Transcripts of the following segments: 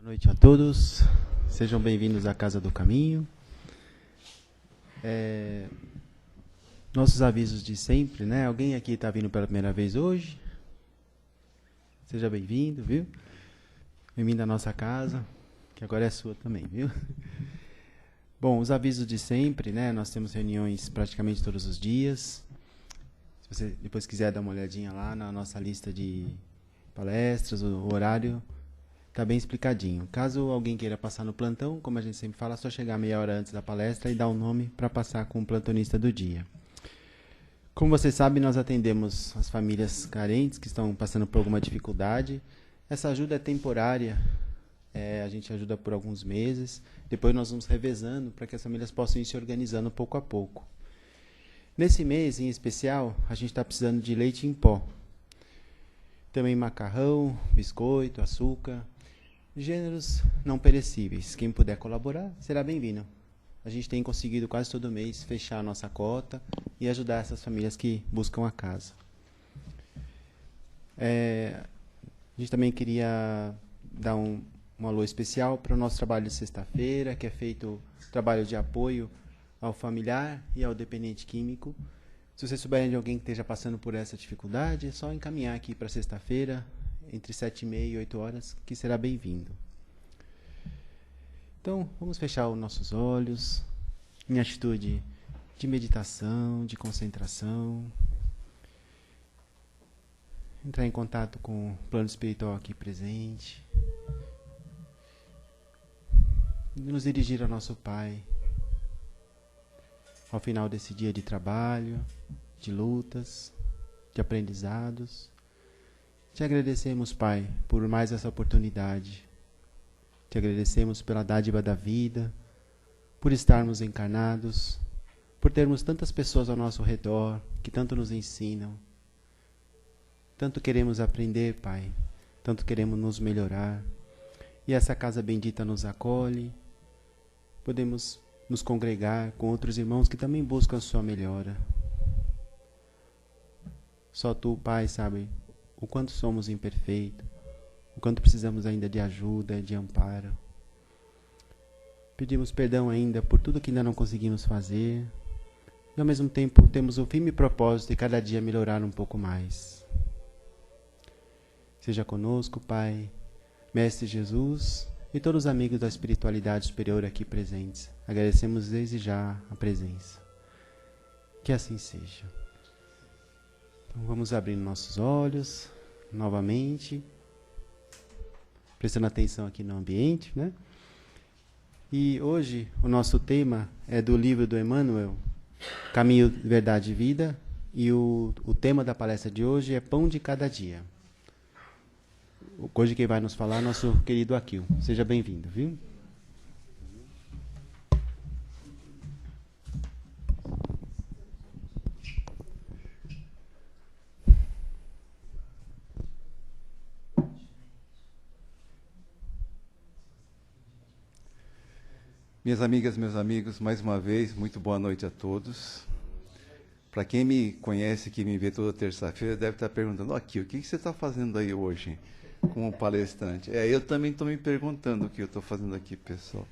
Boa noite a todos, sejam bem-vindos à Casa do Caminho. Nossos avisos de sempre, né? Alguém aqui está vindo pela primeira vez hoje? Seja bem-vindo, viu? Bem-vindo à nossa casa, que agora é sua também, viu? Bom, os avisos de sempre, né? Nós temos reuniões praticamente todos os dias. Se você depois quiser dar uma olhadinha lá na nossa lista de palestras, o horário está bem explicadinho. Caso alguém queira passar no plantão, como a gente sempre fala, é só chegar meia hora antes da palestra e dar o nome para passar com o plantonista do dia. Como vocês sabem, nós atendemos as famílias carentes que estão passando por alguma dificuldade. Essa ajuda é temporária, a gente ajuda por alguns meses, depois nós vamos revezando para que as famílias possam ir se organizando pouco a pouco. Nesse mês, em especial, a gente está precisando de leite em pó. Também macarrão, biscoito, açúcar, gêneros não perecíveis. Quem puder colaborar, será bem-vindo. A gente tem conseguido quase todo mês fechar a nossa cota e ajudar essas famílias que buscam a casa. A gente também queria dar um alô especial para o nosso trabalho de sexta-feira, que é feito trabalho de apoio ao familiar e ao dependente químico. Se vocês souberem de alguém que esteja passando por essa dificuldade, é só encaminhar aqui para sexta-feira, entre 7h30 e 8 horas, que será bem-vindo. Então, vamos fechar os nossos olhos, em atitude de meditação, de concentração. Entrar em contato com o plano espiritual aqui presente. Nos dirigir ao nosso Pai. Ao final desse dia de trabalho, de lutas, de aprendizados. Te agradecemos, Pai, por mais essa oportunidade. Te agradecemos pela dádiva da vida, por estarmos encarnados, por termos tantas pessoas ao nosso redor que tanto nos ensinam. Tanto queremos aprender, Pai, tanto queremos nos melhorar. E essa casa bendita nos acolhe. Podemos nos congregar com outros irmãos que também buscam a sua melhora. Só Tu, Pai, sabe o quanto somos imperfeitos, o quanto precisamos ainda de ajuda, de amparo. Pedimos perdão ainda por tudo que ainda não conseguimos fazer e ao mesmo tempo temos o firme propósito de cada dia melhorar um pouco mais. Seja conosco, Pai, Mestre Jesus e todos os amigos da espiritualidade superior aqui presentes. Agradecemos desde já a presença. Que assim seja. Então vamos abrir nossos olhos novamente, prestando atenção aqui no ambiente, né? E hoje o nosso tema é do livro do Emmanuel, Caminho, Verdade e Vida, e o tema da palestra de hoje é Pão de Cada Dia. Hoje quem vai nos falar é nosso querido Akil. Seja bem-vindo, viu? Minhas amigas, meus amigos, mais uma vez, muito boa noite a todos. Para quem me conhece, que me vê toda terça-feira, deve estar perguntando, aqui, o que você está fazendo aí hoje como palestrante? Eu também estou me perguntando o que eu estou fazendo aqui, pessoal.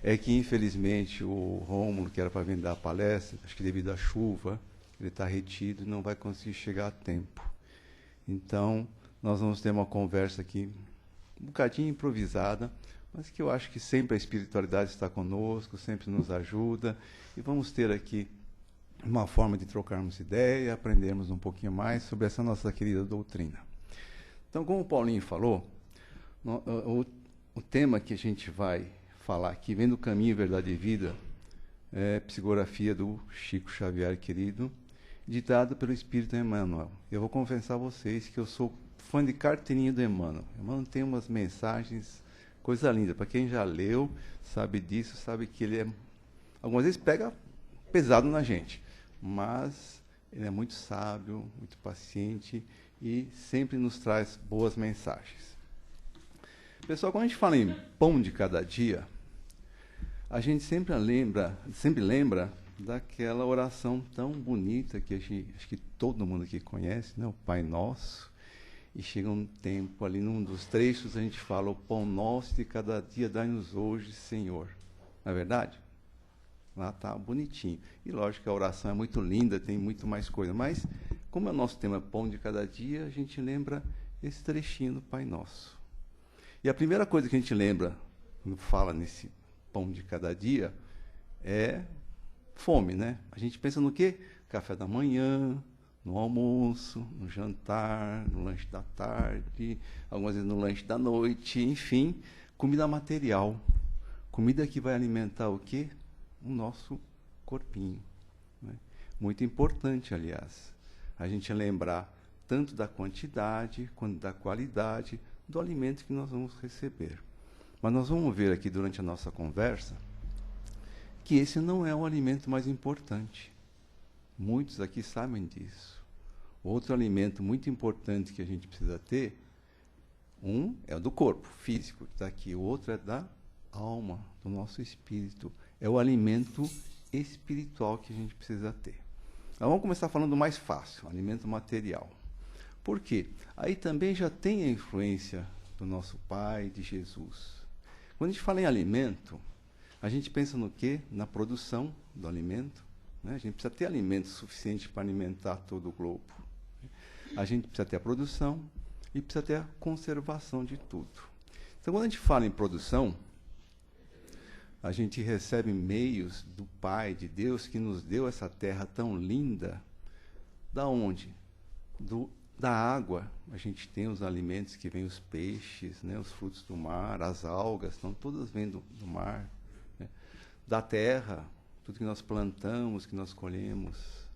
É que, infelizmente, o Rômulo, que era para vir dar a palestra, acho que devido à chuva, ele está retido e não vai conseguir chegar a tempo. Então, nós vamos ter uma conversa aqui, um bocadinho improvisada, mas que eu acho que sempre a espiritualidade está conosco, sempre nos ajuda, e vamos ter aqui uma forma de trocarmos ideia, aprendermos um pouquinho mais sobre essa nossa querida doutrina. Então, como o Paulinho falou, o tema que a gente vai falar aqui, vem do Caminho, Verdade e Vida, é psicografia do Chico Xavier, querido, ditado pelo Espírito Emmanuel. Eu vou confessar a vocês que eu sou fã de carteirinha do Emmanuel. Emmanuel tem umas mensagens... coisa linda, para quem já leu, sabe disso, sabe que ele algumas vezes pega pesado na gente, mas ele é muito sábio, muito paciente e sempre nos traz boas mensagens. Pessoal, quando a gente fala em pão de cada dia, a gente sempre lembra daquela oração tão bonita que acho que todo mundo aqui conhece, né? O Pai Nosso. E chega um tempo ali, num dos trechos, a gente fala: o pão nosso de cada dia dai-nos hoje, Senhor. Não é verdade? Lá está bonitinho. E lógico que a oração é muito linda, tem muito mais coisa. Mas, como é o nosso tema pão de cada dia, a gente lembra esse trechinho do Pai Nosso. E a primeira coisa que a gente lembra, quando fala nesse pão de cada dia, é fome, né? A gente pensa no quê? Café da manhã, no almoço, no jantar, no lanche da tarde, algumas vezes no lanche da noite, enfim, comida material. Comida que vai alimentar o quê? O nosso corpinho. Né? Muito importante, aliás, a gente lembrar tanto da quantidade quanto da qualidade do alimento que nós vamos receber. Mas nós vamos ver aqui durante a nossa conversa que esse não é o alimento mais importante. Muitos aqui sabem disso. Outro alimento muito importante que a gente precisa ter, um é o do corpo físico, que está aqui. O outro é da alma, do nosso espírito. É o alimento espiritual que a gente precisa ter. Nós vamos começar falando mais fácil, alimento material. Por quê? Aí também já tem a influência do nosso Pai, de Jesus. Quando a gente fala em alimento, a gente pensa no quê? Na produção do alimento. Né? A gente precisa ter alimento suficiente para alimentar todo o globo. A gente precisa ter a produção e precisa ter a conservação de tudo. Então, quando a gente fala em produção, a gente recebe meios do Pai, de Deus, que nos deu essa terra tão linda. Da onde? Da água. A gente tem os alimentos que vêm, os peixes, né? Os frutos do mar, as algas, estão todas vêm do mar. Né? Da terra, tudo que nós plantamos, que nós colhemos.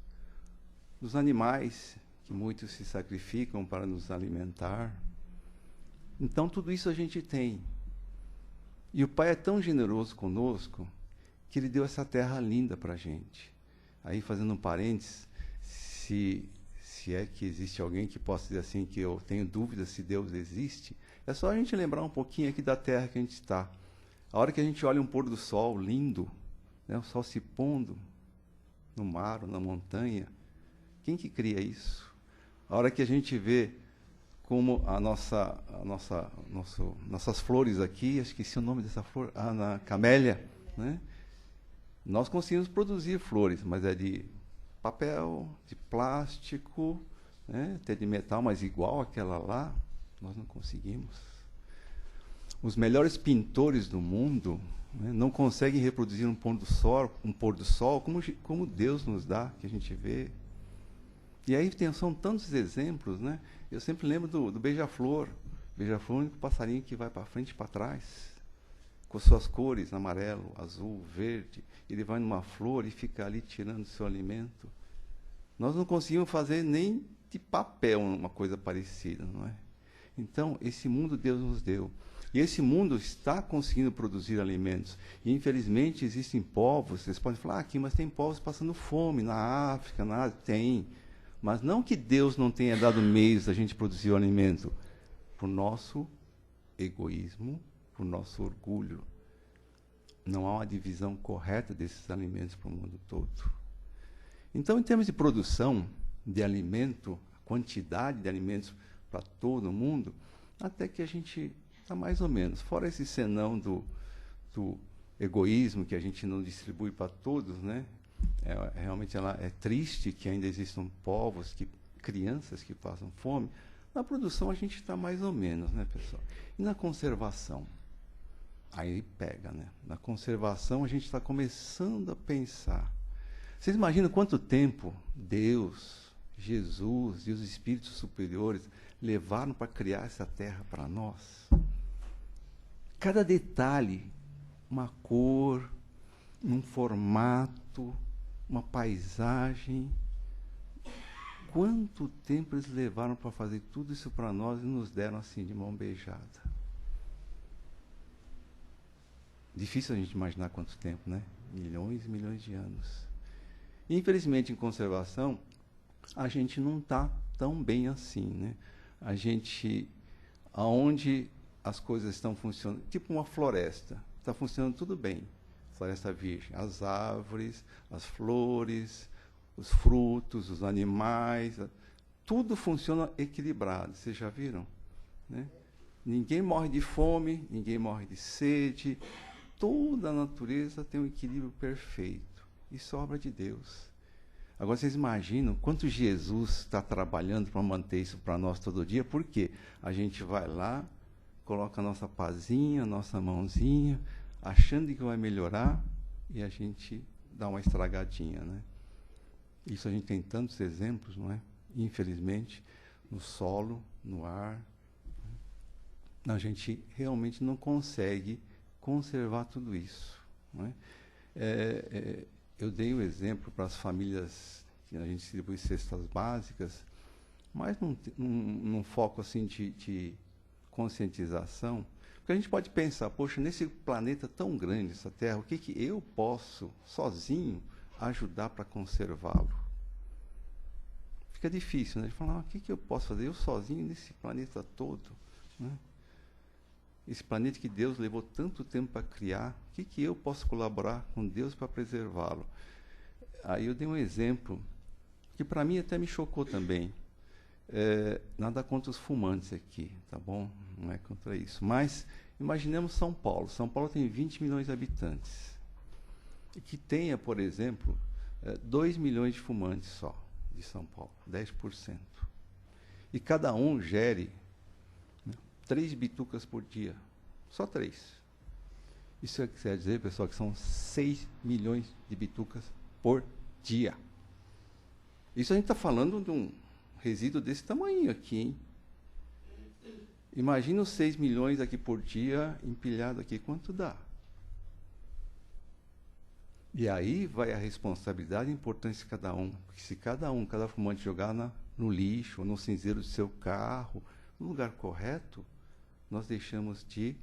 Dos animais, que muitos se sacrificam para nos alimentar. Então, tudo isso a gente tem. E o Pai é tão generoso conosco que Ele deu essa terra linda para a gente. Aí, fazendo um parênteses, se é que existe alguém que possa dizer assim, que eu tenho dúvidas se Deus existe, é só a gente lembrar um pouquinho aqui da terra que a gente está. A hora que a gente olha um pôr do sol lindo, né, o sol se pondo no mar ou na montanha, quem que cria isso? A hora que a gente vê como nossas flores aqui, esqueci o nome dessa flor, na camélia, né? Nós conseguimos produzir flores, mas é de papel, de plástico, né? Até de metal, mas igual àquela lá, nós não conseguimos. Os melhores pintores do mundo, né, não conseguem reproduzir um pôr do sol como Deus nos dá, que a gente vê. E aí são tantos exemplos, né? Eu sempre lembro do beija-flor. Beija-flor é o único passarinho que vai para frente e para trás, com suas cores, amarelo, azul, verde. Ele vai numa flor e fica ali tirando seu alimento. Nós não conseguimos fazer nem de papel uma coisa parecida, não é? Então, esse mundo Deus nos deu. E esse mundo está conseguindo produzir alimentos. E, infelizmente, existem povos, vocês podem falar, aqui, mas tem povos passando fome na África, na Ásia. Tem. Mas não que Deus não tenha dado meios da gente produzir o alimento. Por nosso egoísmo, por nosso orgulho. Não há uma divisão correta desses alimentos para o mundo todo. Então, em termos de produção de alimento, quantidade de alimentos para todo mundo, até que a gente está mais ou menos. Fora esse senão do egoísmo, que a gente não distribui para todos, né? Realmente é triste que ainda existam povos, crianças que passam fome. Na produção a gente está mais ou menos, né, pessoal? E na conservação? Aí pega, né? Na conservação a gente está começando a pensar. Vocês imaginam quanto tempo Deus, Jesus e os espíritos superiores levaram para criar essa terra para nós? Cada detalhe, uma cor, um formato, uma paisagem. Quanto tempo eles levaram para fazer tudo isso para nós e nos deram assim, de mão beijada? Difícil a gente imaginar quanto tempo, né? Milhões e milhões de anos. Infelizmente, em conservação, a gente não está tão bem assim, né? A gente, aonde as coisas estão funcionando, tipo uma floresta, está funcionando tudo bem. Floresta virgem, as árvores, as flores, os frutos, os animais, tudo funciona equilibrado. Vocês já viram? Né? Ninguém morre de fome, ninguém morre de sede. Toda a natureza tem um equilíbrio perfeito. Isso é obra de Deus. Agora, vocês imaginam quanto Jesus está trabalhando para manter isso para nós todo dia? Por quê? A gente vai lá, coloca a nossa pazinha, a nossa mãozinha, achando que vai melhorar, e a gente dá uma estragadinha, né? Isso a gente tem tantos exemplos, não é? Infelizmente, no solo, no ar. A gente realmente não consegue conservar tudo isso, não é? Eu dei o exemplo para as famílias que a gente distribui cestas básicas, mas num foco assim de conscientização, porque a gente pode pensar, poxa, nesse planeta tão grande, essa Terra, o que eu posso, sozinho, ajudar para conservá-lo? Fica difícil, né? De falar, o que eu posso fazer eu sozinho nesse planeta todo, né? Esse planeta que Deus levou tanto tempo para criar, o que eu posso colaborar com Deus para preservá-lo? Aí eu dei um exemplo que para mim até me chocou também. Nada contra os fumantes aqui, tá bom? Não é contra isso. Mas imaginemos São Paulo. São Paulo tem 20 milhões de habitantes. E que tenha, por exemplo, 2 milhões de fumantes só, de São Paulo, 10%. E cada um gere 3 bitucas por dia. Só 3. Isso quer dizer, pessoal, que são 6 milhões de bitucas por dia. Isso a gente está falando de um resíduo desse tamanho aqui, hein? Imagina os 6 milhões aqui por dia, empilhado aqui, quanto dá? E aí vai a responsabilidade e a importância de cada um. Porque se cada fumante jogar no lixo, ou no cinzeiro do seu carro, no lugar correto, nós deixamos de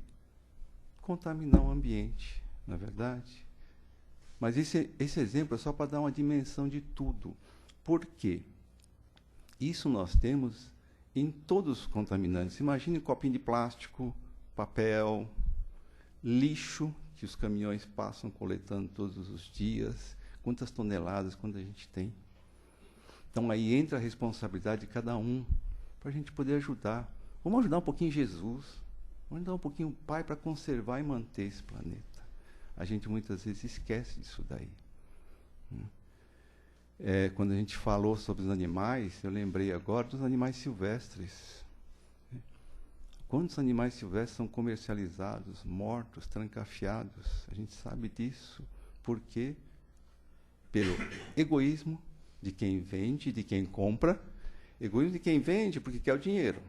contaminar o ambiente, não é verdade? Mas esse exemplo é só para dar uma dimensão de tudo. Por quê? Isso nós temos em todos os contaminantes. Imagine um copinho de plástico, papel, lixo, que os caminhões passam coletando todos os dias. Quantas toneladas, quando a gente tem? Então, aí entra a responsabilidade de cada um, para a gente poder ajudar. Vamos ajudar um pouquinho Jesus. Vamos ajudar um pouquinho o Pai para conservar e manter esse planeta. A gente muitas vezes esquece disso daí. Quando a gente falou sobre os animais, eu lembrei agora dos animais silvestres. Quantos animais silvestres são comercializados, mortos, trancafiados? A gente sabe disso. Por quê? Pelo egoísmo de quem vende, de quem compra. Egoísmo de quem vende porque quer o dinheiro.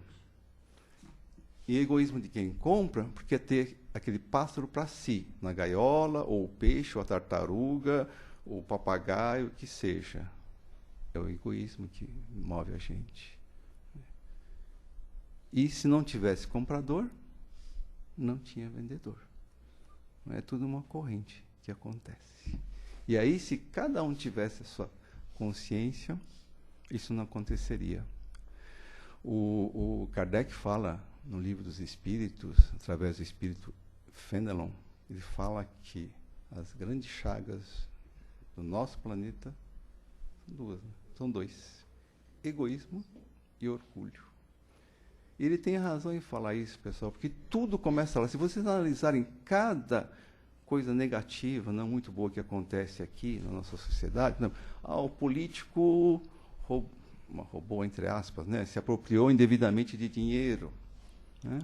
E egoísmo de quem compra porque quer ter aquele pássaro para si, na gaiola, ou o peixe, ou a tartaruga, ou o papagaio, o que seja. É o egoísmo que move a gente. E se não tivesse comprador, não tinha vendedor. É tudo uma corrente que acontece. E aí, se cada um tivesse a sua consciência, isso não aconteceria. O Kardec fala no Livro dos Espíritos, através do Espírito Fenelon, ele fala que as grandes chagas do nosso planeta são duas, né? São 2. Egoísmo e orgulho. E ele tem razão em falar isso, pessoal, porque tudo começa lá. Se vocês analisarem cada coisa negativa, não muito boa que acontece aqui na nossa sociedade, não, o político roubou, entre aspas, né, se apropriou indevidamente de dinheiro, né?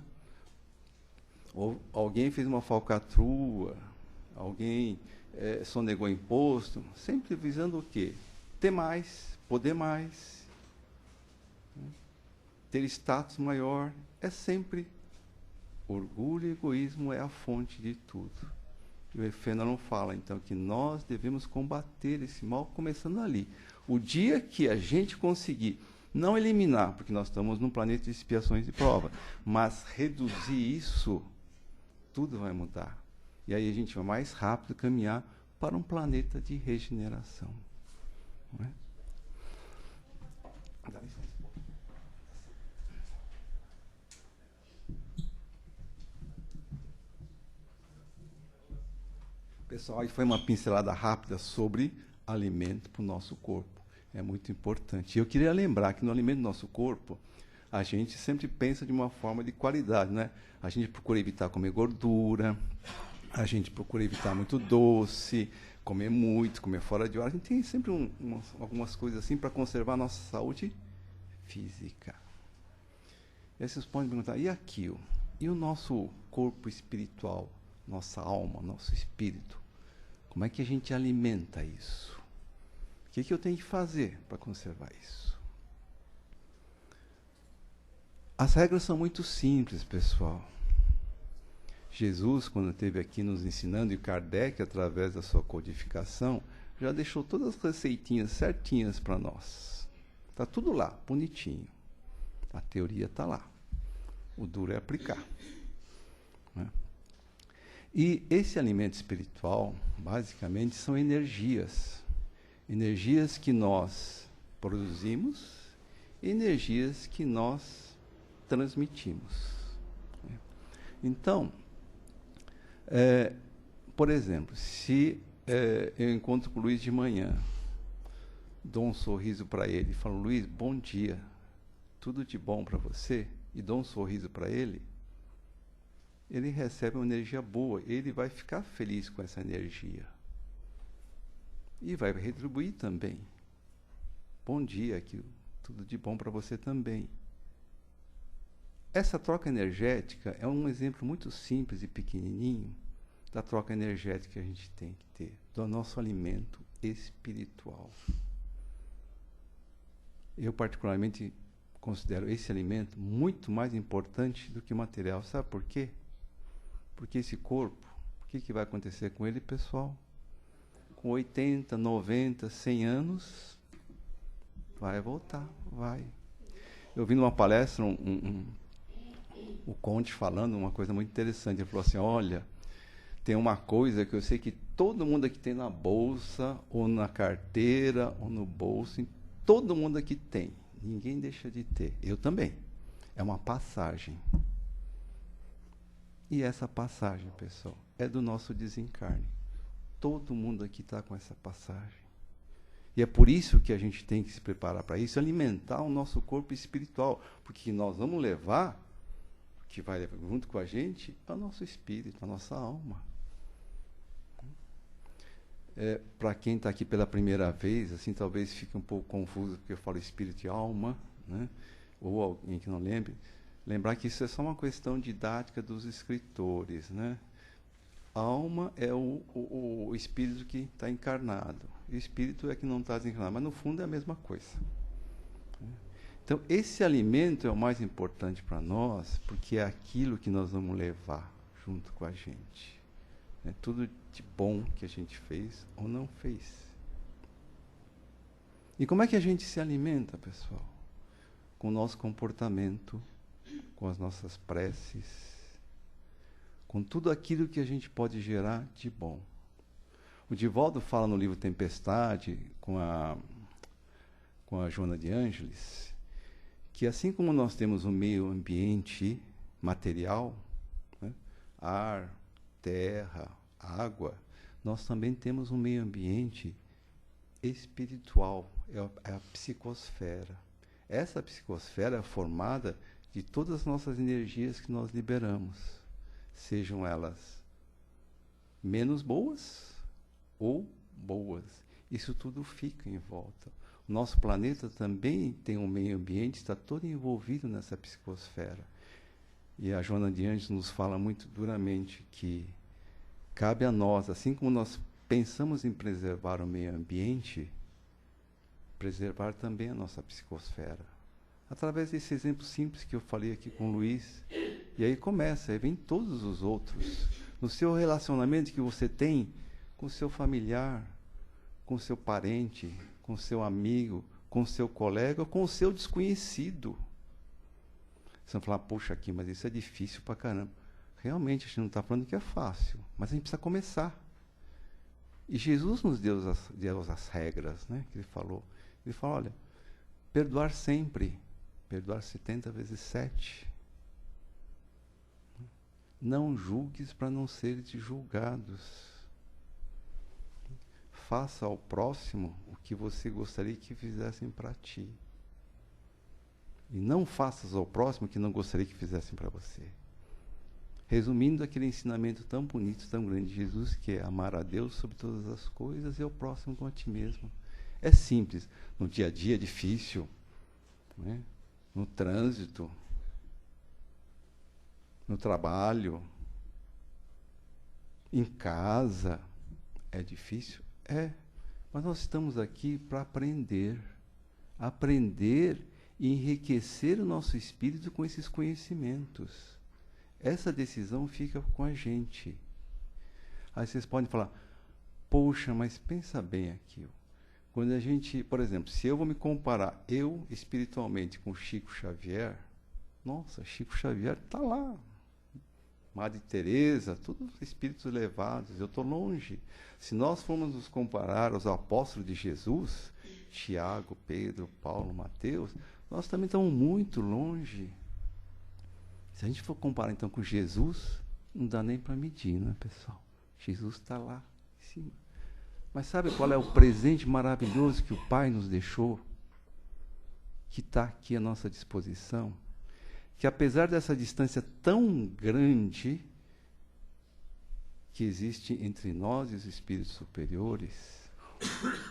Ou alguém fez uma falcatrua, alguém sonegou imposto, sempre visando o quê? Ter mais, poder mais, né? Ter status maior. É sempre orgulho e egoísmo é a fonte de tudo. E o Fenelon fala, então, que nós devemos combater esse mal começando ali. O dia que a gente conseguir não eliminar, porque nós estamos num planeta de expiações e prova, mas reduzir isso, tudo vai mudar. E aí a gente vai mais rápido caminhar para um planeta de regeneração. Não é? Dá licença. Pessoal, aí foi uma pincelada rápida sobre alimento para o nosso corpo. É muito importante. E eu queria lembrar que no alimento do nosso corpo, a gente sempre pensa de uma forma de qualidade, né? A gente procura evitar comer gordura, a gente procura evitar muito doce, comer muito, comer fora de hora. A gente tem sempre algumas coisas assim para conservar a nossa saúde física. E aí vocês podem perguntar, e aquilo? E o nosso corpo espiritual, nossa alma, nosso espírito? Como é que a gente alimenta isso? O que eu tenho que fazer para conservar isso? As regras são muito simples, pessoal. Jesus, quando esteve aqui nos ensinando, e Kardec, através da sua codificação, já deixou todas as receitinhas certinhas para nós. Está tudo lá, bonitinho. A teoria está lá. O duro é aplicar. Né? E esse alimento espiritual, basicamente, são energias. Energias que nós produzimos, energias que nós transmitimos. Então, por exemplo, se eu encontro com o Luiz de manhã, dou um sorriso para ele e falo, Luiz, bom dia, tudo de bom para você, e dou um sorriso para ele recebe uma energia boa, ele vai ficar feliz com essa energia. E vai retribuir também. Bom dia, tudo de bom para você também. Essa troca energética é um exemplo muito simples e pequenininho da troca energética que a gente tem que ter, do nosso alimento espiritual. Eu, particularmente, considero esse alimento muito mais importante do que o material. Sabe por quê? Porque esse corpo, o que vai acontecer com ele, pessoal? Com 80, 90, 100 anos, vai voltar, vai. Eu vi numa palestra o Conte falando uma coisa muito interessante. Ele falou assim, olha, tem uma coisa que eu sei que todo mundo aqui tem na bolsa, ou na carteira, ou no bolso, todo mundo aqui tem. Ninguém deixa de ter. Eu também. É uma passagem. E essa passagem, pessoal, é do nosso desencarne. Todo mundo aqui está com essa passagem. E é por isso que a gente tem que se preparar para isso, alimentar o nosso corpo espiritual. Porque nós vamos levar, que vai junto com a gente, é o nosso espírito, a nossa alma. Para quem está aqui pela primeira vez, assim, talvez fique um pouco confuso, porque eu falo espírito e alma, né? Ou alguém que não lembre. Lembrar que isso é só uma questão didática dos escritores, né? A alma é o espírito que está encarnado. O espírito é que não está desencarnado, mas no fundo é a mesma coisa. Então, esse alimento é o mais importante para nós, porque é aquilo que nós vamos levar junto com a gente. É tudo de bom que a gente fez ou não fez. E como é que a gente se alimenta, pessoal? Com o nosso comportamento, com as nossas preces, com tudo aquilo que a gente pode gerar de bom. O Divaldo fala no livro Tempestade, com a Joana de Ângeles, que assim como nós temos um meio ambiente material, né, ar, terra, água, nós também temos um meio ambiente espiritual, é a psicosfera. Essa psicosfera é formada de todas as nossas energias que nós liberamos, sejam elas menos boas ou boas. Isso tudo fica em volta. O nosso planeta também tem um meio ambiente, está todo envolvido nessa psicosfera. E a Joana de Ângeles nos fala muito duramente que cabe a nós, assim como nós pensamos em preservar o meio ambiente, preservar também a nossa psicosfera. Através desse exemplo simples que eu falei aqui com o Luiz. E aí começa, aí vem todos os outros. No seu relacionamento que você tem com o seu familiar, com o seu parente, com o seu amigo, com o seu colega, ou com o seu desconhecido. Você vai falar, poxa, aqui, mas isso é difícil pra caramba. Realmente, a gente não está falando que é fácil, mas a gente precisa começar. E Jesus nos deu as regras, né, que ele falou. Ele falou, olha, perdoar sempre, perdoar 70 vezes 7. Não julgues para não seres julgados. faça ao próximo o que você gostaria que fizessem para ti. E não faças ao próximo o que não gostaria que fizessem para você. Resumindo aquele ensinamento tão bonito, tão grande de Jesus, que é amar a Deus sobre todas as coisas e ao próximo como a ti mesmo. É simples. No dia a dia é difícil, né? No trânsito, no trabalho, em casa, é difícil? É. Mas nós estamos aqui para aprender e enriquecer o nosso espírito com esses conhecimentos. Essa decisão fica com a gente. Aí vocês podem falar, poxa, mas pensa bem aqui. Quando a gente, por exemplo, se eu vou me comparar, eu espiritualmente com Chico Xavier, nossa, Chico Xavier está lá. Madre Teresa, todos espíritos elevados, eu estou longe. Se nós formos nos comparar aos apóstolos de Jesus, Tiago, Pedro, Paulo, Mateus, nós também estamos muito longe. Se a gente for comparar então com Jesus, não dá nem para medir, né, pessoal? Jesus está lá em cima. Mas sabe qual é o presente maravilhoso que o Pai nos deixou? Que está aqui à nossa disposição? Que apesar dessa distância tão grande que existe entre nós e os espíritos superiores,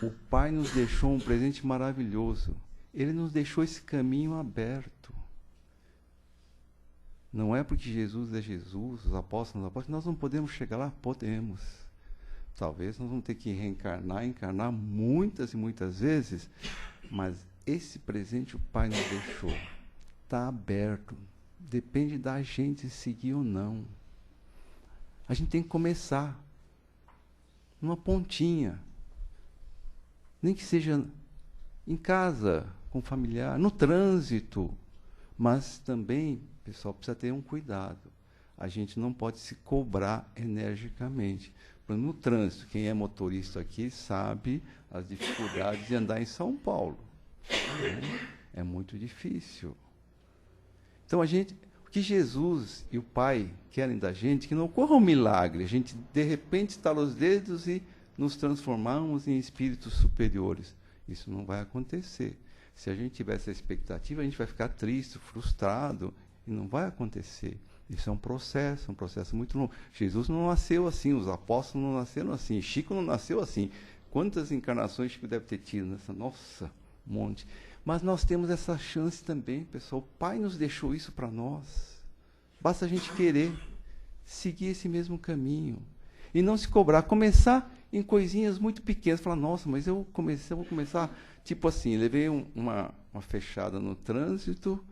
o Pai nos deixou um presente maravilhoso. Ele nos deixou esse caminho aberto. Não é porque Jesus é Jesus, os apóstolos, nós não podemos chegar lá? Podemos. Talvez nós vamos ter que encarnar muitas e muitas vezes, mas esse presente o Pai nos deixou. Está aberto. Depende da gente seguir ou não. A gente tem que começar numa pontinha. Nem que seja em casa, com familiar, no trânsito. Mas também, pessoal, precisa ter um cuidado. A gente não pode se cobrar energicamente. No trânsito, quem é motorista aqui sabe as dificuldades de andar em São Paulo. É muito difícil. Então, o que Jesus e o Pai querem da gente, que não ocorra um milagre, a gente, de repente, estala os dedos e nos transformamos em espíritos superiores. Isso não vai acontecer. Se a gente tiver essa expectativa, a gente vai ficar triste, frustrado, e não vai acontecer. Isso é um processo muito longo. Jesus não nasceu assim, os apóstolos não nasceram assim, Chico não nasceu assim. Quantas encarnações Chico deve ter tido nessa? Nossa, um monte. Mas nós temos essa chance também, pessoal. O Pai nos deixou isso para nós. Basta a gente querer seguir esse mesmo caminho. E não se cobrar. Começar em coisinhas muito pequenas. Falar, nossa, mas eu vou começar, tipo assim, levei uma fechada no trânsito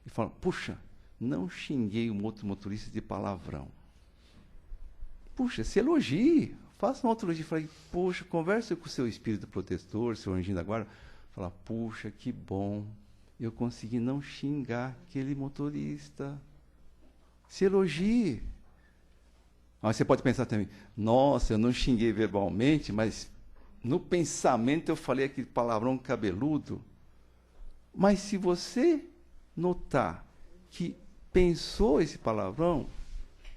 e falo, puxa, não xinguei um outro motorista de palavrão. Puxa, se elogie. Faça uma autologia. Falei, puxa, converse com o seu espírito protetor, seu anjinho da guarda. Fala, puxa, que bom. Eu consegui não xingar aquele motorista. Se elogie. Mas você pode pensar também, nossa, eu não xinguei verbalmente, mas no pensamento eu falei aquele palavrão cabeludo. Mas se você notar que pensou esse palavrão,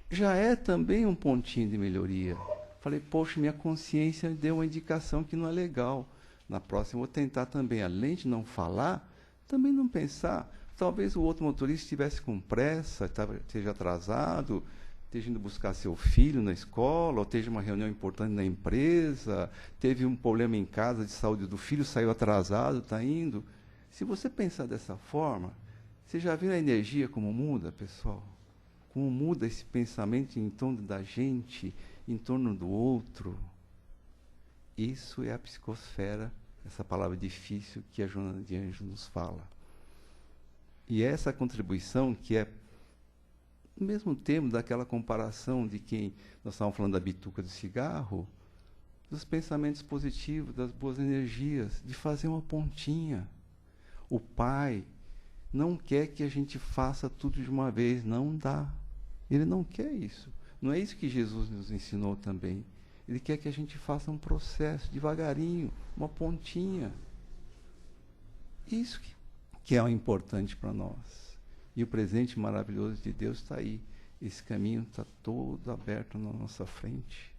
já é também um pontinho de melhoria. Falei, poxa, minha consciência deu uma indicação que não é legal. Na próxima eu vou tentar também, além de não falar, também não pensar. Talvez o outro motorista estivesse com pressa, esteja atrasado, esteja indo buscar seu filho na escola, ou esteja uma reunião importante na empresa, teve um problema em casa de saúde do filho, saiu atrasado, está indo. Se você pensar dessa forma, você já viu a energia como muda, pessoal? Como muda esse pensamento em torno da gente, em torno do outro? Isso é a psicosfera, essa palavra difícil que a Joana de Anjos nos fala. E essa contribuição, que é o mesmo termo daquela comparação de quem nós estávamos falando da bituca do cigarro, dos pensamentos positivos, das boas energias, de fazer uma pontinha. O Pai não quer que a gente faça tudo de uma vez, não dá. Ele não quer isso. Não é isso que Jesus nos ensinou também. Ele quer que a gente faça um processo, devagarinho, uma pontinha. Isso que é o importante para nós. E o presente maravilhoso de Deus está aí. Esse caminho está todo aberto na nossa frente.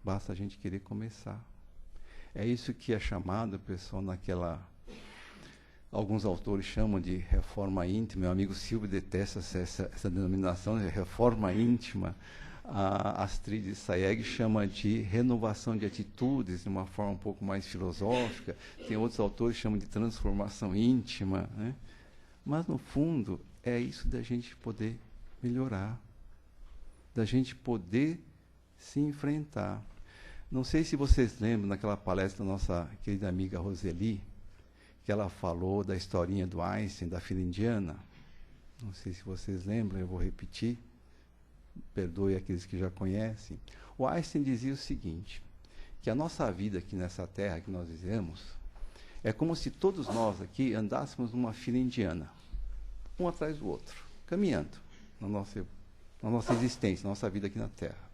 Basta a gente querer começar. É isso que é chamado, pessoal, alguns autores chamam de reforma íntima. Meu amigo Silvio detesta essa denominação de reforma íntima. A Astrid Sayegh chama de renovação de atitudes, de uma forma um pouco mais filosófica. Tem outros autores que chamam de transformação íntima, né? Mas, no fundo, é isso da gente poder melhorar, da gente poder se enfrentar. Não sei se vocês lembram daquela palestra da nossa querida amiga Roseli, que ela falou da historinha do Einstein, da filha indiana. Não sei se vocês lembram, eu vou repetir. Perdoe aqueles que já conhecem. O Einstein dizia o seguinte, que a nossa vida aqui nessa terra que nós vivemos, é como se todos nós aqui andássemos numa fila indiana, um atrás do outro, caminhando na nossa existência, na nossa vida aqui na Terra.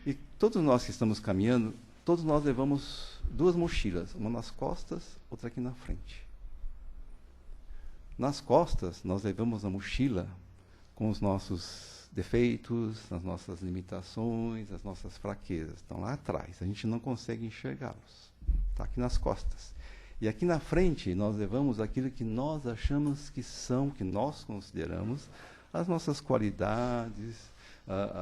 E todos nós que estamos caminhando, todos nós levamos duas mochilas, uma nas costas, outra aqui na frente. Nas costas, nós levamos a mochila com os nossos defeitos, as nossas limitações, as nossas fraquezas. Estão lá atrás, a gente não consegue enxergá-los. Está aqui nas costas. E aqui na frente, nós levamos aquilo que nós achamos que são, que nós consideramos as nossas qualidades,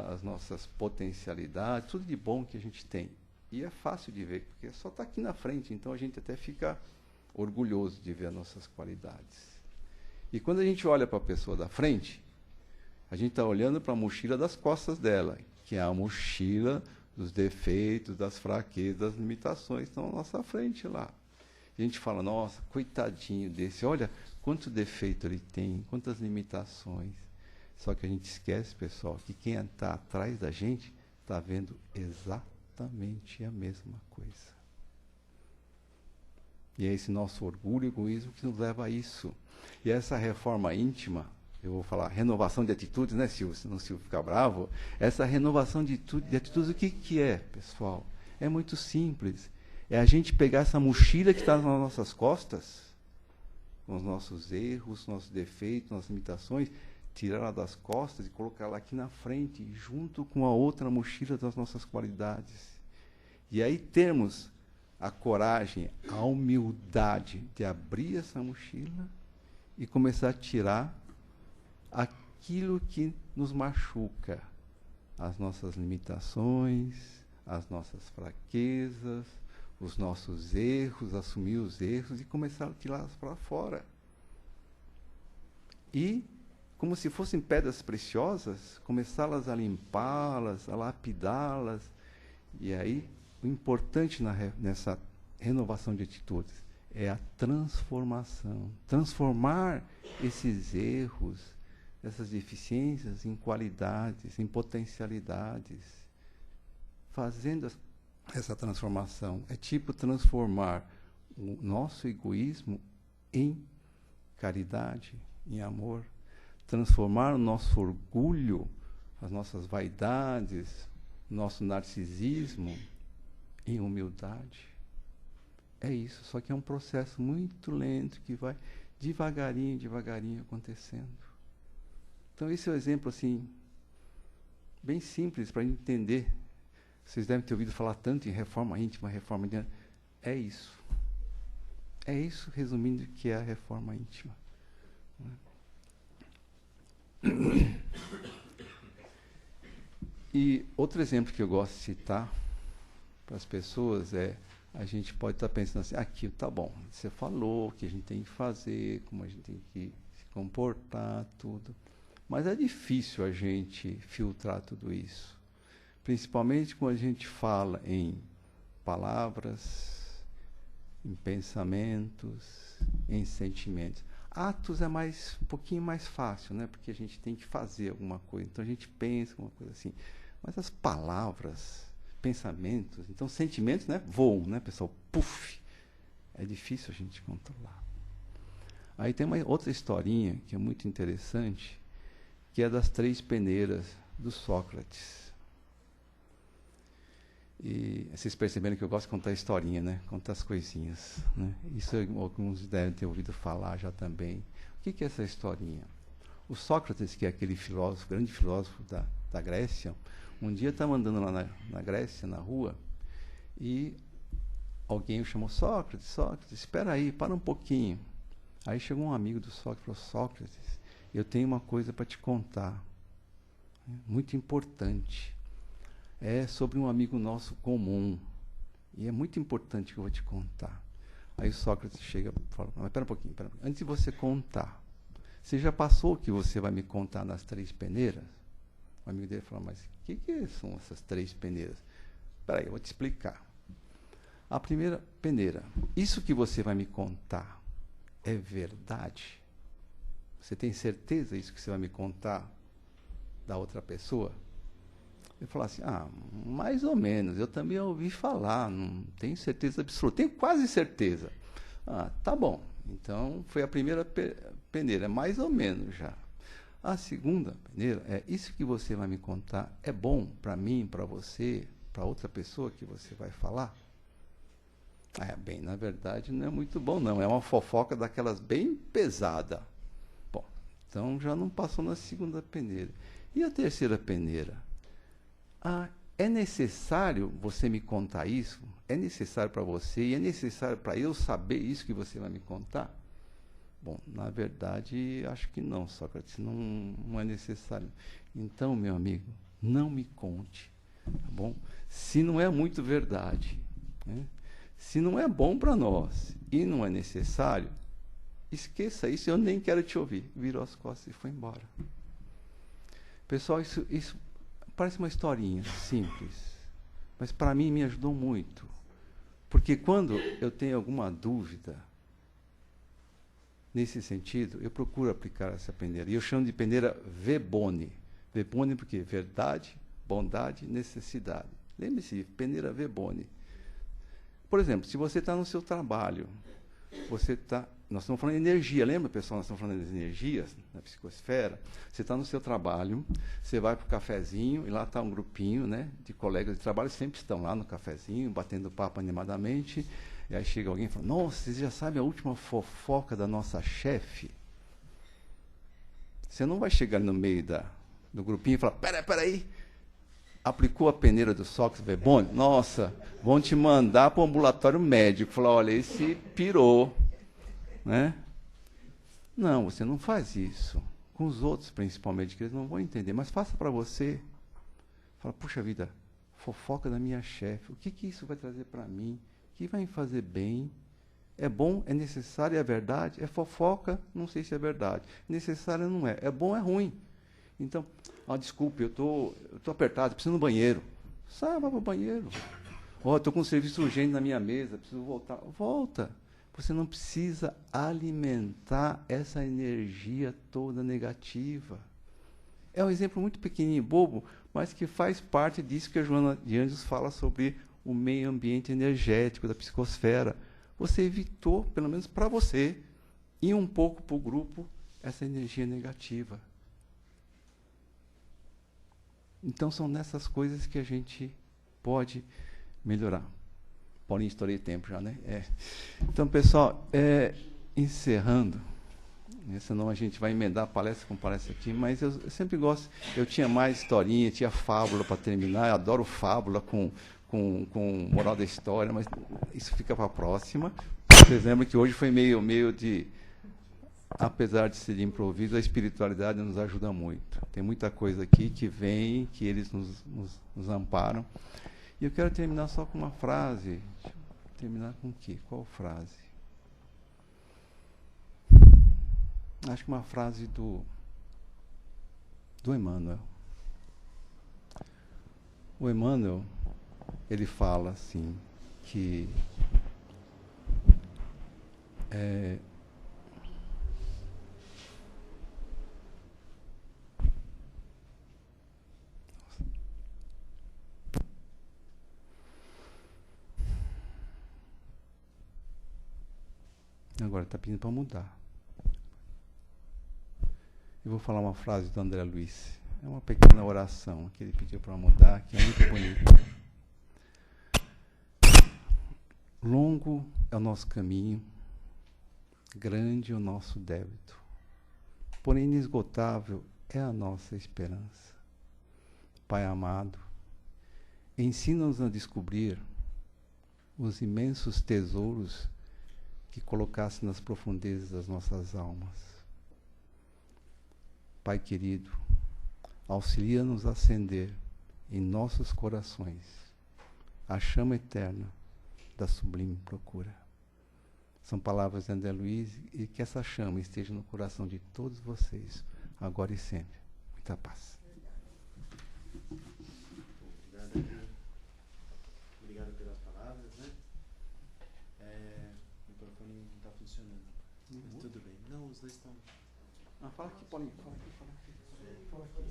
as nossas potencialidades, tudo de bom que a gente tem. E é fácil de ver, porque só está aqui na frente, então a gente até fica orgulhoso de ver as nossas qualidades. E quando a gente olha para a pessoa da frente, a gente está olhando para a mochila das costas dela, que é a mochila dos defeitos, das fraquezas, das limitações, estão à nossa frente lá. E a gente fala, nossa, coitadinho desse, olha quanto defeito ele tem, quantas limitações. Só que a gente esquece, pessoal, que quem está atrás da gente está vendo exatamente a mesma coisa. E é esse nosso orgulho e egoísmo que nos leva a isso. E essa reforma íntima, eu vou falar renovação de atitudes, né, Silvio? Senão o Silvio fica bravo. Essa renovação de atitudes, o que é, pessoal? É muito simples. É a gente pegar essa mochila que está nas nossas costas, com os nossos erros, nossos defeitos, nossas limitações, tirar ela das costas e colocar ela aqui na frente, junto com a outra mochila das nossas qualidades. E aí termos a coragem, a humildade de abrir essa mochila e começar a tirar aquilo que nos machuca, as nossas limitações, as nossas fraquezas, os nossos erros, assumir os erros e começar a tirá-las para fora. E, como se fossem pedras preciosas, começá-las a limpá-las, a lapidá-las. E aí, o importante nessa renovação de atitudes é a transformação. Transformar esses erros, essas deficiências em qualidades, em potencialidades. Fazendo essa transformação. É tipo transformar o nosso egoísmo em caridade, em amor. Transformar o nosso orgulho, as nossas vaidades, nosso narcisismo em humildade. É isso, só que é um processo muito lento que vai devagarinho, devagarinho acontecendo. Então esse é um exemplo assim, bem simples para entender. Vocês devem ter ouvido falar tanto em reforma íntima, reforma íntima. É isso. É isso, resumindo, que é a reforma íntima. E outro exemplo que eu gosto de citar para as pessoas é, a gente pode estar pensando assim, aqui, tá bom, você falou o que a gente tem que fazer, como a gente tem que se comportar, tudo. Mas é difícil a gente filtrar tudo isso. Principalmente quando a gente fala em palavras, em pensamentos, em sentimentos. Atos é um pouquinho mais fácil, né? Porque a gente tem que fazer alguma coisa. Então a gente pensa uma coisa assim. Mas as palavras, pensamentos, então sentimentos, né? Voam, né, pessoal? Puf! É difícil a gente controlar. Aí tem uma outra historinha que é muito interessante, que é das 3 peneiras do Sócrates. E vocês perceberam que eu gosto de contar historinha, né? Contar as coisinhas, né? Isso alguns devem ter ouvido falar já também. O que é essa historinha? O Sócrates, que é aquele filósofo, grande filósofo da Grécia, um dia estava andando lá na Grécia, na rua, e alguém o chamou, Sócrates, Sócrates, espera aí, para um pouquinho. Aí chegou um amigo do Sócrates e falou, Sócrates, eu tenho uma coisa para te contar, muito importante. É sobre um amigo nosso comum, e é muito importante que eu vou te contar. Aí o Sócrates chega e fala, mas espera um pouquinho, antes de você contar, você já passou o que você vai me contar nas 3 peneiras? O amigo dele falou, mas o que são essas 3 peneiras? Espera aí, eu vou te explicar. A primeira peneira, isso que você vai me contar é verdade? Você tem certeza isso que você vai me contar da outra pessoa? Ele falou assim, mais ou menos, eu também ouvi falar, não tenho certeza absoluta, tenho quase certeza. Tá bom, então foi a primeira peneira, mais ou menos já. A segunda peneira é, isso que você vai me contar é bom para mim, para você, para outra pessoa que você vai falar? Bem, na verdade não é muito bom não, é uma fofoca daquelas bem pesada. Bom, então já não passou na segunda peneira. E a terceira peneira? É necessário você me contar isso? É necessário para você e é necessário para eu saber isso que você vai me contar? Bom, na verdade, acho que não, Sócrates, não é necessário. Então, meu amigo, não me conte, tá bom? Se não é muito verdade, né? Se não é bom para nós e não é necessário, esqueça isso, eu nem quero te ouvir. Virou as costas e foi embora. Pessoal, isso parece uma historinha simples, mas para mim me ajudou muito. Porque quando eu tenho alguma dúvida nesse sentido, eu procuro aplicar essa peneira. E eu chamo de peneira Vebone. Vebone porque verdade, bondade, necessidade. Lembre-se, peneira Vebone. Por exemplo, se você está no seu trabalho, nós estamos falando de energia, lembra, pessoal? Nós estamos falando das energias na psicosfera. Você está no seu trabalho, você vai para o cafezinho, e lá está um grupinho, né, de colegas de trabalho, sempre estão lá no cafezinho, batendo papo animadamente. E aí chega alguém e fala, nossa, vocês já sabem a última fofoca da nossa chefe? Você não vai chegar no meio do grupinho e falar, peraí, aplicou a peneira do Sócrates Vebone? Nossa, vão te mandar para o ambulatório médico. Falar, olha, esse pirou. Né? Não, você não faz isso. Com os outros, principalmente, que eles não vão entender. Mas faça para você. Fala, puxa vida, fofoca da minha chefe. O que isso vai trazer para mim? O que vai me fazer bem? É bom, é necessário, é verdade? É fofoca? Não sei se é verdade. Necessário não é. É bom, é ruim. Então, desculpe, eu tô apertado, preciso ir no banheiro. Sai, vai para o banheiro. Estou com um serviço urgente na minha mesa, preciso voltar. Volta. Você não precisa alimentar essa energia toda negativa. É um exemplo muito pequenininho, bobo, mas que faz parte disso que a Joana de Anjos fala sobre o meio ambiente energético da psicosfera. Você evitou, pelo menos para você, ir um pouco para o grupo, essa energia negativa. Então, são nessas coisas que a gente pode melhorar. Paulinho, estourei tempo já, né? Então, pessoal, encerrando, senão a gente vai emendar palestra com palestra aqui, mas eu sempre gosto, eu tinha mais historinha, tinha fábula para terminar, eu adoro fábula com moral da história, mas isso fica para a próxima. Vocês lembram que hoje foi meio de... Apesar de ser de improviso, a espiritualidade nos ajuda muito. Tem muita coisa aqui que vem, que eles nos amparam. E eu quero terminar só com uma frase. Deixa eu terminar com o quê? Qual frase? Acho que uma frase do Emmanuel. O Emmanuel, ele fala assim, que agora está pedindo para mudar. Eu vou falar uma frase do André Luiz. É uma pequena oração que ele pediu para mudar, que é muito bonita. Longo é o nosso caminho, grande o nosso débito, porém inesgotável é a nossa esperança. Pai amado, ensina-nos a descobrir os imensos tesouros que colocasse nas profundezas das nossas almas. Pai querido, auxilia-nos a acender em nossos corações a chama eterna da sublime procura. São palavras de André Luiz, e que essa chama esteja no coração de todos vocês, agora e sempre. Muita paz. Obrigado pelas palavras, né? O microfone não está funcionando. Mas tudo bem. Não, os dois estão. Fala aqui, Paulinho. Fala aqui.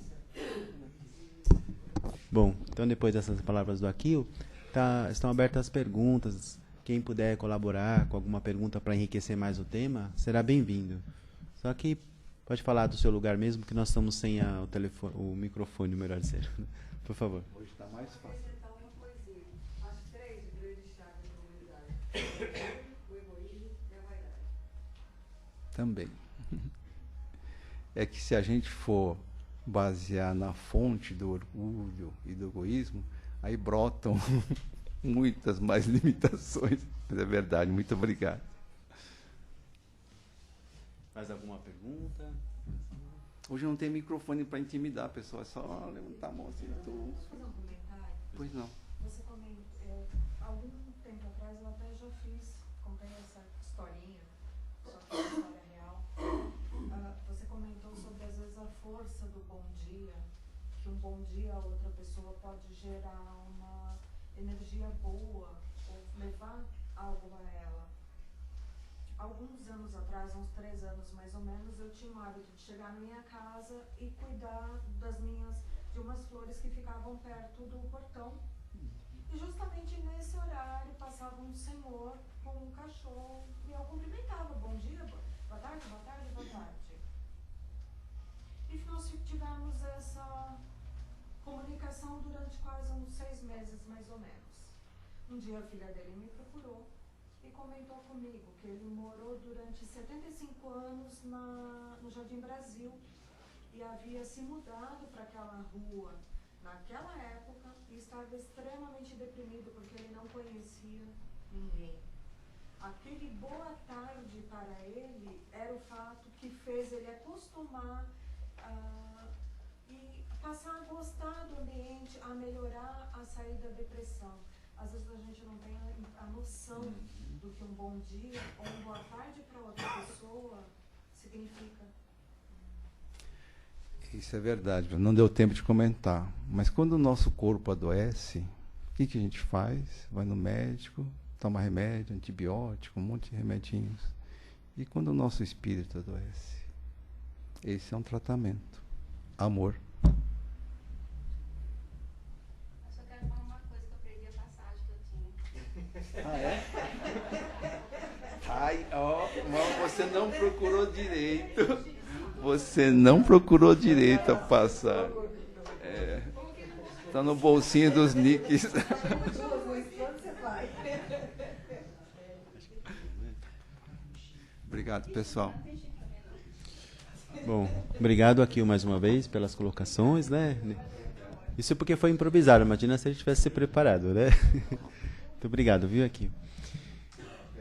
Bom, então depois dessas palavras do Akio, estão abertas as perguntas. Quem puder colaborar com alguma pergunta para enriquecer mais o tema, será bem-vindo. Só que pode falar do seu lugar mesmo, que nós estamos sem o microfone, melhor dizer. Por favor. Hoje está mais fácil. Uma coisinha. As 3 grandes chaves da humanidade: o egoísmo e a vaidade. Também. É que se a gente for basear na fonte do orgulho e do egoísmo, aí brotam muitas mais limitações. Mas é verdade, muito obrigado. Mais alguma pergunta? Hoje não tem microfone para intimidar, pessoal. É só levantar a mão assim. Posso fazer um comentário? Pois não. Você comentou, algum tempo atrás eu até já contei essa historinha, só que é uma história real. Você comentou sobre, às vezes, a força do bom dia, que um bom dia a outra pessoa pode gerar uma energia boa, ou levar algo a ela. Alguns anos atrás, uns 3 anos mais ou menos, eu tinha o hábito de chegar na minha casa e cuidar de umas flores que ficavam perto do portão. E justamente nesse horário passava um senhor com um cachorro e eu cumprimentava: bom dia, boa tarde, boa tarde, boa tarde. E nós tivemos essa comunicação durante quase uns 6 meses, mais ou menos. Um dia a filha dele me procurou e comentou comigo que ele morou durante 75 anos no Jardim Brasil e havia se mudado para aquela rua naquela época e estava extremamente deprimido porque ele não conhecia ninguém. Aquele boa tarde para ele era o fato que fez ele acostumar e passar a gostar do ambiente, a melhorar, a sair da depressão. Às vezes a gente não tem a noção do que um bom dia ou uma boa tarde para outra pessoa significa. Isso é verdade, não deu tempo de comentar. Mas quando o nosso corpo adoece, o que a gente faz? Vai no médico, toma remédio, antibiótico, um monte de remedinhos. E quando o nosso espírito adoece? Esse é um tratamento. Amor. Eu só quero falar uma coisa que eu perdi a passagem que eu tinha. Ah, é? Ai, ó, mas você não procurou direito. Você não procurou direito a passar. Está no bolsinho dos nicks. Obrigado, pessoal. Bom, obrigado aqui mais uma vez pelas colocações, né? Isso porque foi improvisado, imagina se ele tivesse se preparado, né? Muito obrigado, viu, aqui.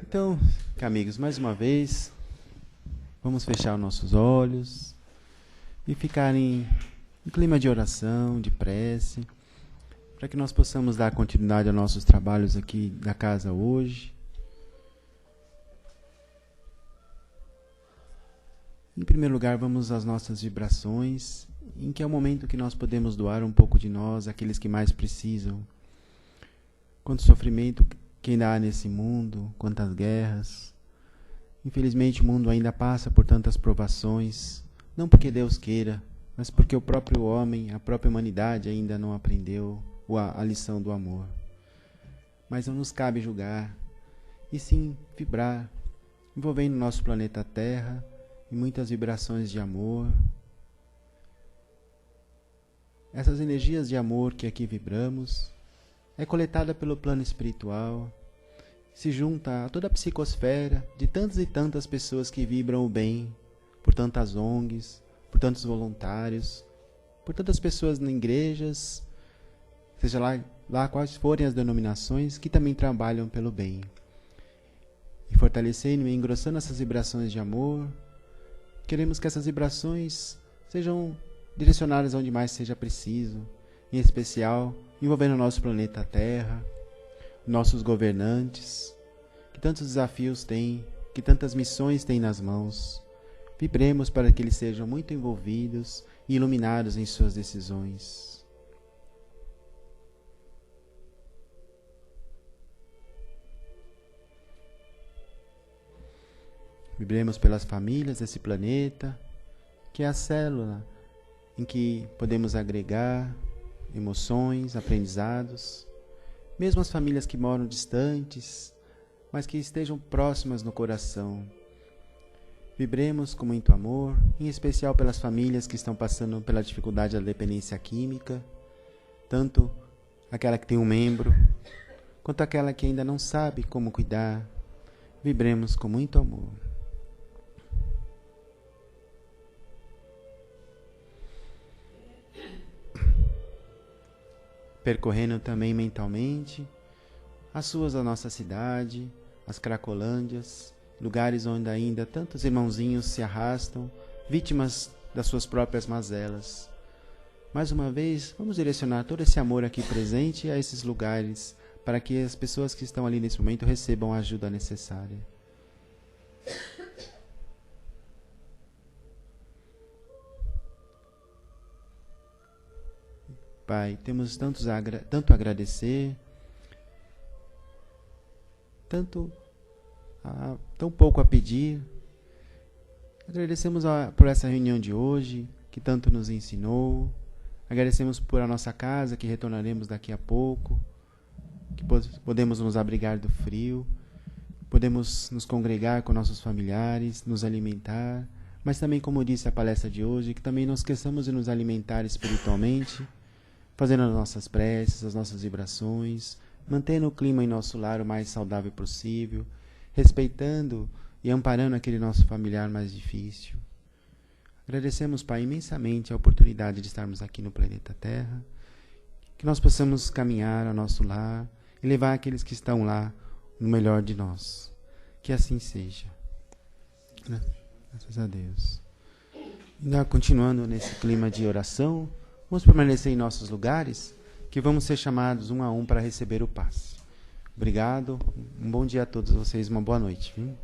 Então, amigos, mais uma vez, vamos fechar os nossos olhos e ficar em clima de oração, de prece, para que nós possamos dar continuidade aos nossos trabalhos aqui da casa hoje. Em primeiro lugar, vamos às nossas vibrações, em que é o momento que nós podemos doar um pouco de nós àqueles que mais precisam. Quanto sofrimento que ainda há nesse mundo, quantas guerras. Infelizmente o mundo ainda passa por tantas provações, não porque Deus queira, mas porque o próprio homem, a própria humanidade ainda não aprendeu a lição do amor. Mas não nos cabe julgar, e sim vibrar, envolvendo nosso planeta Terra em muitas vibrações de amor. Essas energias de amor que aqui vibramos é coletada pelo plano espiritual, se junta a toda a psicosfera de tantas e tantas pessoas que vibram o bem, por tantas ONGs, por tantos voluntários, por tantas pessoas em igrejas, seja lá lá quais forem as denominações que também trabalham pelo bem. E fortalecendo e engrossando essas vibrações de amor, queremos que essas vibrações sejam direcionadas onde mais seja preciso, em especial envolvendo o nosso planeta Terra, nossos governantes, que tantos desafios têm, que tantas missões têm nas mãos. Vibremos para que eles sejam muito envolvidos e iluminados em suas decisões. Vibremos pelas famílias desse planeta, que é a célula em que podemos agregar emoções, aprendizados, mesmo as famílias que moram distantes, mas que estejam próximas no coração. Vibremos com muito amor, em especial pelas famílias que estão passando pela dificuldade da dependência química, tanto aquela que tem um membro, quanto aquela que ainda não sabe como cuidar. Vibremos com muito amor. Percorrendo também mentalmente as ruas da nossa cidade, as Cracolândias, lugares onde ainda tantos irmãozinhos se arrastam, vítimas das suas próprias mazelas. Mais uma vez, vamos direcionar todo esse amor aqui presente a esses lugares, para que as pessoas que estão ali nesse momento recebam a ajuda necessária. Pai, temos tanto a agradecer, tão pouco a pedir. Agradecemos por essa reunião de hoje, que tanto nos ensinou. Agradecemos por a nossa casa, que retornaremos daqui a pouco, que podemos nos abrigar do frio, podemos nos congregar com nossos familiares, nos alimentar, mas também, como disse a palestra de hoje, que também não esqueçamos de nos alimentar espiritualmente, fazendo as nossas preces, as nossas vibrações, mantendo o clima em nosso lar o mais saudável possível, respeitando e amparando aquele nosso familiar mais difícil. Agradecemos, Pai, imensamente a oportunidade de estarmos aqui no planeta Terra, que nós possamos caminhar ao nosso lar e levar aqueles que estão lá no melhor de nós. Que assim seja. Graças a Deus. Ainda continuando nesse clima de oração, vamos permanecer em nossos lugares, que vamos ser chamados um a um para receber o passe. Obrigado, um bom dia a todos vocês, uma boa noite. Viu?